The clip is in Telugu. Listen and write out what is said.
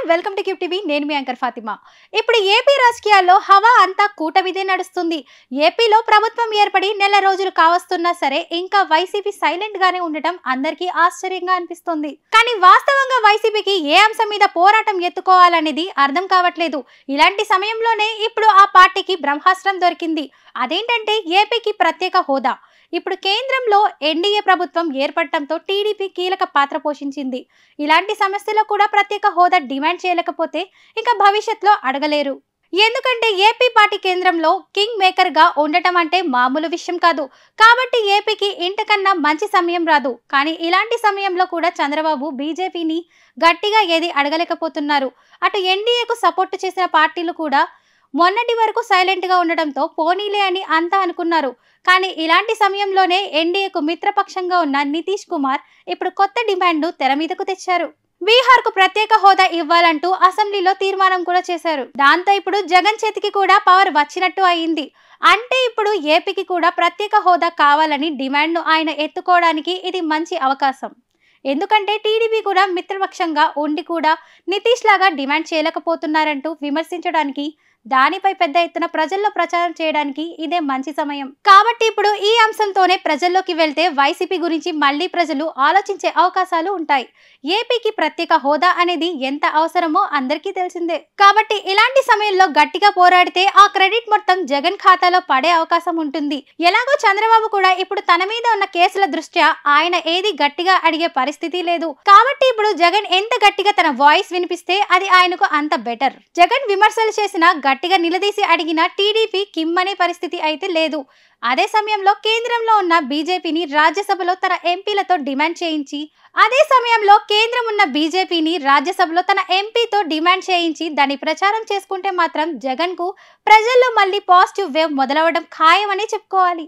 All welcome to cube TV. నేను మీ యాంకర్ ఫాతిమా. ఇప్పుడు ఏపీ రాజకీయాల్లో హవా అంతా కూటమిదే నడుస్తుంది. ఏపీలో ప్రభుత్వం ఏర్పడి నెల రోజులు కావస్తున్నా సరే ఇంకా వైసీపీ సైలెంట్ గానే ఉండటం అందరికీ ఆశ్చర్యంగా అనిపిస్తుంది. కానీ వాస్తవంగా వైసీపీకి ఏ అంశం మీద పోరాటం ఎత్తుకోవాలనేది అర్థం కావట్లేదు. ఇలాంటి సమయంలోనే ఇప్పుడు ఆ పార్టీకి బ్రహ్మాస్త్రం దొరికింది. అదేంటంటే ఏపీకి ప్రత్యేక హోదా. ఇప్పుడు కేంద్రంలో ఎన్డీఏ ప్రభుత్వం ఏర్పడటంతో టీడీపీ కీలక పాత్ర పోషించింది. ఇలాంటి సమస్యలో కూడా ప్రత్యేక హోదా డిమాండ్ చేయలేకపోతే ఇంకా భవిష్యత్తులో అడగలేరు. ఎందుకంటే ఏపీ పార్టీ కేంద్రంలో కింగ్ మేకర్ గా ఉండటం అంటే మామూలు విషయం కాదు. కాబట్టి ఏపీకి ఇంతకన్నా మంచి సమయం రాదు. కానీ ఇలాంటి సమయంలో కూడా చంద్రబాబు బీజేపీని గట్టిగా ఏది అడగలేకపోతున్నారు. అటు ఎన్డీఏకు సపోర్ట్ చేసిన పార్టీలు కూడా మొన్నటి వరకు సైలెంట్ గా ఉండడంతో పోనీలే అని అంతా అనుకున్నారు. కానీ ఇలాంటి సమయంలోనే ఎన్డీఏకు మిత్రపక్షంగా ఉన్న నితీష్ కుమార్ ఇప్పుడు కొత్త డిమాండ్ తెర మీదకు తెచ్చారు. బీహార్ కు ప్రత్యేక హోదా ఇవ్వాలంటూ అసెంబ్లీలో తీర్మానం కూడా చేశారు. దాంతో ఇప్పుడు జగన్ చేతికి కూడా పవర్ వచ్చినట్టు అయింది. అంటే ఇప్పుడు ఏపీకి కూడా ప్రత్యేక హోదా కావాలని డిమాండ్ ను ఆయన ఎత్తుకోవడానికి ఇది మంచి అవకాశం. ఎందుకంటే టీడీపీ కూడా మిత్రపక్షంగా ఉండి కూడా నితీష్ లాగా డిమాండ్ చేయలేకపోతున్నారంటూ విమర్శించడానికి, దానిపై పెద్ద ఎత్తున ప్రజల్లో ప్రచారం చేయడానికి ఇదే మంచి సమయం. కాబట్టి ఇప్పుడు ఈ అంశంతోనే ప్రజల్లోకి వెళ్తే వైసీపీ గురించి మళ్ళీ ప్రజలు ఆలోచించే అవకాశాలు ఉంటాయి. ఏపీకి ప్రత్యేక హోదా అనేది ఎంత అవసరమో అందరికీ తెలిసిందే. కాబట్టి ఇలాంటి సమయంలో గట్టిగా పోరాడితే ఆ క్రెడిట్ మొత్తం జగన్ ఖాతాలో పడే అవకాశం ఉంటుంది. ఎలాగో చంద్రబాబు కూడా ఇప్పుడు తన మీద ఉన్న కేసుల దృష్ట్యా ఆయన ఏది గట్టిగా అడిగే పరిస్థితి లేదు. కాబట్టి ఇప్పుడు జగన్ ఎంత గట్టిగా తన వాయిస్ వినిపిస్తే అది ఆయనకు అంత బెటర్. జగన్ విమర్శలు చేసిన గట్టిగా నిలదీసి అడిగిన టీడీపీ కిమ్మనే పరిస్థితి అయితే లేదు. అదే సమయంలో కేంద్రంలో ఉన్న బీజేపీని రాజ్యసభలో తన ఎంపీలతో డిమాండ్ చేయించి, దాని ప్రచారం చేసుకుంటే మాత్రం జగన్ కు ప్రజల్లో మళ్ళీ పాజిటివ్ వేవ్ మొదలవడం ఖాయమని చెప్పుకోవాలి.